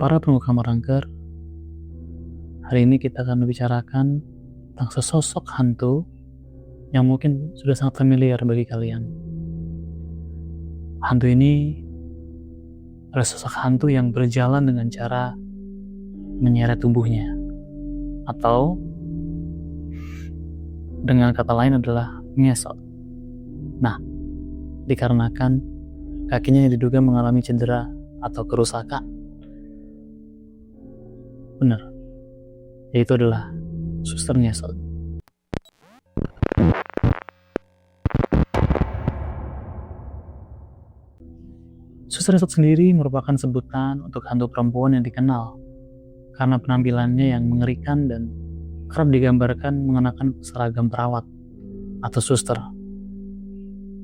Para pemuka Marangker, hari ini kita akan membicarakan tentang sesosok hantu yang mungkin sudah sangat familiar bagi kalian. Hantu ini adalah sosok hantu yang berjalan dengan cara menyeret tubuhnya, atau dengan kata lain adalah ngesot. Nah, dikarenakan kakinya yang diduga mengalami cedera atau kerusakan. Benar, yaitu adalah suster ngesot. Suster ngesot sendiri merupakan sebutan untuk hantu perempuan yang dikenal karena penampilannya yang mengerikan dan kerap digambarkan mengenakan seragam perawat atau suster.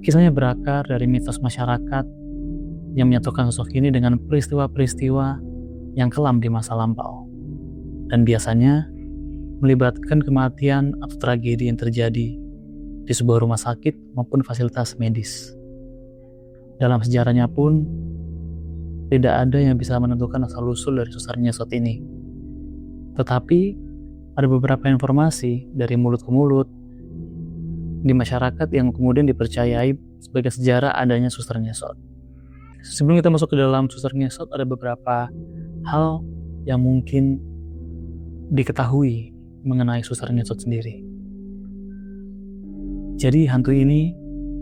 Kisahnya berakar dari mitos masyarakat yang menyatukan sosok ini dengan peristiwa-peristiwa yang kelam di masa lampau, dan biasanya melibatkan kematian atau tragedi yang terjadi di sebuah rumah sakit maupun fasilitas medis. Dalam sejarahnya pun tidak ada yang bisa menentukan asal-usul dari suster ngesot ini. Tetapi ada beberapa informasi dari mulut ke mulut di masyarakat yang kemudian dipercayai sebagai sejarah adanya suster ngesot. Sebelum kita masuk ke dalam suster ngesot, ada beberapa hal yang mungkin diketahui mengenai suster ngesot sendiri. Jadi hantu ini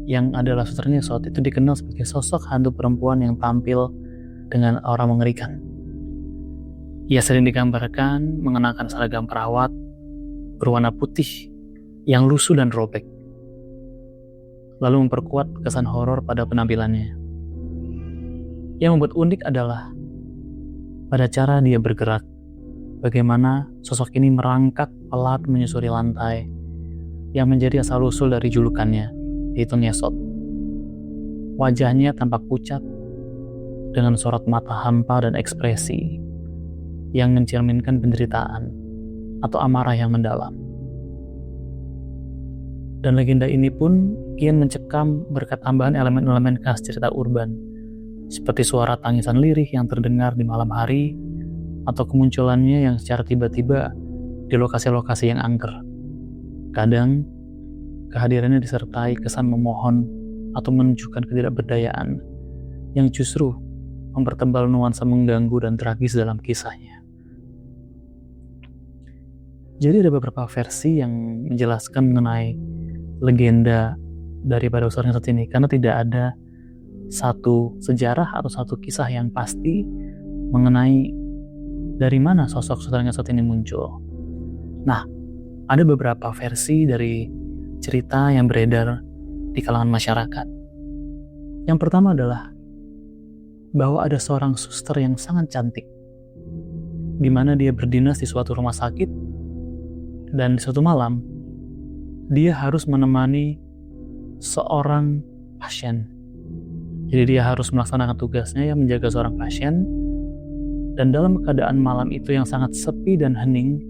yang adalah suster ngesot itu dikenal sebagai sosok hantu perempuan yang tampil dengan aura mengerikan. Ia sering digambarkan mengenakan seragam perawat berwarna putih yang lusuh dan robek, lalu memperkuat kesan horor pada penampilannya. Yang membuat unik adalah pada cara dia bergerak, bagaimana sosok ini merangkak pelat menyusuri lantai yang menjadi asal-usul dari julukannya, yaitu ngesot. Wajahnya tampak pucat dengan sorot mata hampa dan ekspresi yang mencerminkan penderitaan atau amarah yang mendalam. Dan legenda ini pun kian mencekam berkat tambahan elemen-elemen khas cerita urban, seperti suara tangisan lirih yang terdengar di malam hari, atau kemunculannya yang secara tiba-tiba di lokasi-lokasi yang angker. Kadang, kehadirannya disertai kesan memohon atau menunjukkan ketidakberdayaan yang justru mempertebal nuansa mengganggu dan tragis dalam kisahnya. Jadi ada beberapa versi yang menjelaskan mengenai legenda daripada suster ngesot ini, karena tidak ada satu sejarah atau satu kisah yang pasti mengenai dari mana sosok suster ngesot ini muncul. Nah, ada beberapa versi dari cerita yang beredar di kalangan masyarakat. Yang pertama adalah bahwa ada seorang suster yang sangat cantik, di mana dia berdinas di suatu rumah sakit, dan di suatu malam dia harus menemani seorang pasien. Jadi dia harus melaksanakan tugasnya yang menjaga seorang pasien. Dan dalam keadaan malam itu yang sangat sepi dan hening,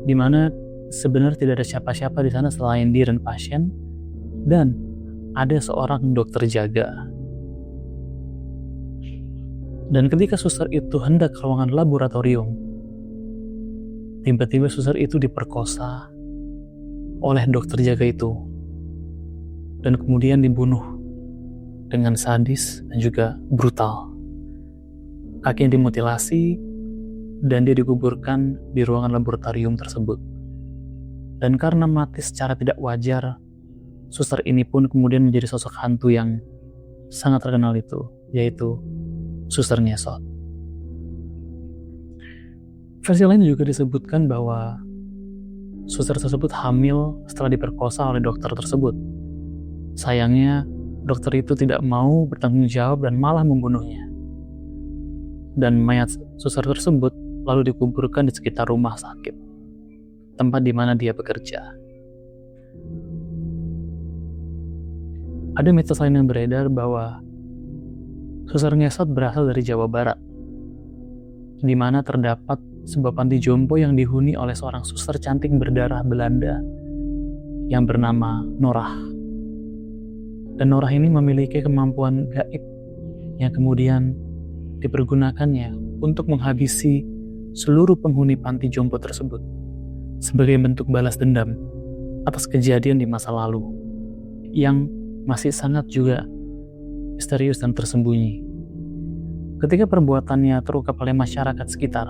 di mana sebenarnya tidak ada siapa-siapa di sana selain dia dan pasien, dan ada seorang dokter jaga. Dan ketika suster itu hendak ke ruangan laboratorium, tiba-tiba suster itu diperkosa oleh dokter jaga itu, dan kemudian dibunuh dengan sadis dan juga brutal. Kakinya dimutilasi dan dia dikuburkan di ruangan laboratorium tersebut. Dan karena mati secara tidak wajar, suster ini pun kemudian menjadi sosok hantu yang sangat terkenal itu, yaitu suster ngesot. Versi lain juga disebutkan bahwa suster tersebut hamil setelah diperkosa oleh dokter tersebut. Sayangnya, dokter itu tidak mau bertanggung jawab dan malah membunuhnya. Dan mayat suster tersebut lalu dikuburkan di sekitar rumah sakit, tempat di mana dia bekerja. Ada mitos lain yang beredar bahwa suster ngesot berasal dari Jawa Barat, di mana terdapat sebuah panti jompo yang dihuni oleh seorang suster cantik berdarah Belanda yang bernama Norah. Dan Norah ini memiliki kemampuan gaib yang kemudian dipergunakannya untuk menghabisi seluruh penghuni panti jompo tersebut sebagai bentuk balas dendam atas kejadian di masa lalu yang masih sangat juga misterius dan tersembunyi. Ketika perbuatannya terungkap oleh masyarakat sekitar,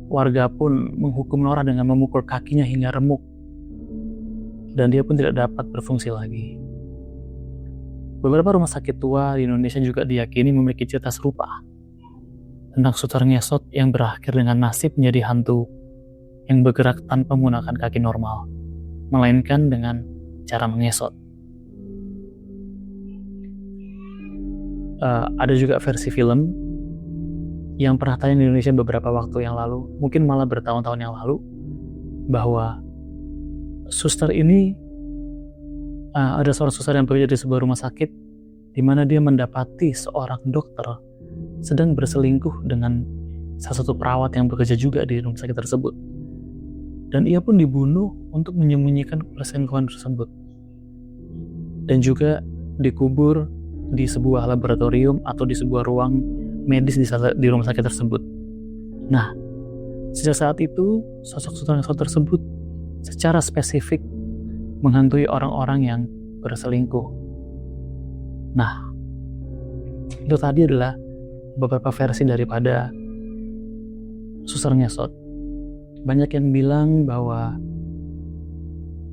warga pun menghukum Nora dengan memukul kakinya hingga remuk, dan dia pun tidak dapat berfungsi lagi. Beberapa rumah sakit tua di Indonesia juga diyakini memiliki cerita serupa tentang suster ngesot yang berakhir dengan nasib menjadi hantu yang bergerak tanpa menggunakan kaki normal, melainkan dengan cara mengesot. Ada juga versi film yang pernah tayang di Indonesia beberapa waktu yang lalu, mungkin malah bertahun-tahun yang lalu, bahwa suster ini ada seorang suster yang bekerja di sebuah rumah sakit di mana dia mendapati seorang dokter sedang berselingkuh dengan salah satu perawat yang bekerja juga di rumah sakit tersebut, dan ia pun dibunuh untuk menyembunyikan perselingkuhan tersebut, dan juga dikubur di sebuah laboratorium atau di sebuah ruang medis di rumah sakit tersebut. Nah, sejak saat itu sosok suster ngesot tersebut secara spesifik menghantui orang-orang yang berselingkuh. Nah, itu tadi adalah beberapa versi daripada suster ngesot. Banyak yang bilang bahwa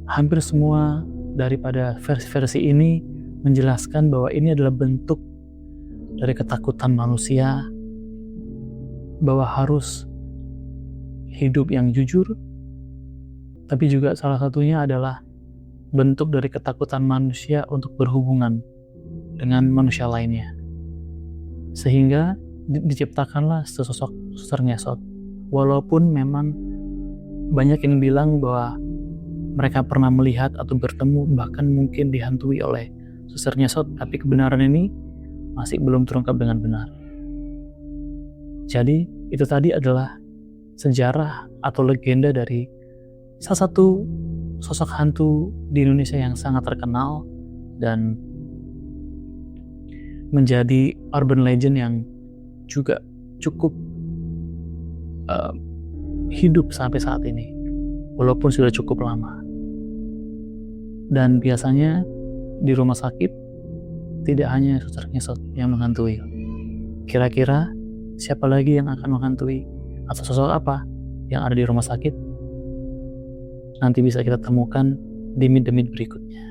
hampir semua daripada versi-versi ini menjelaskan bahwa ini adalah bentuk dari ketakutan manusia bahwa harus hidup yang jujur, tapi juga salah satunya adalah bentuk dari ketakutan manusia untuk berhubungan dengan manusia lainnya, sehingga diciptakanlah sesosok suster ngesot. Walaupun memang banyak yang bilang bahwa mereka pernah melihat atau bertemu, bahkan mungkin dihantui oleh suster ngesot, tapi kebenaran ini masih belum terungkap dengan benar. Jadi itu tadi adalah sejarah atau legenda dari salah satu sosok hantu di Indonesia yang sangat terkenal dan menjadi urban legend yang juga cukup hidup sampai saat ini, walaupun sudah cukup lama. Dan biasanya di rumah sakit tidak hanya suster ngesot yang menghantui. Kira-kira siapa lagi yang akan menghantui atau sosok apa yang ada di rumah sakit? Nanti bisa kita temukan di menit-menit berikutnya.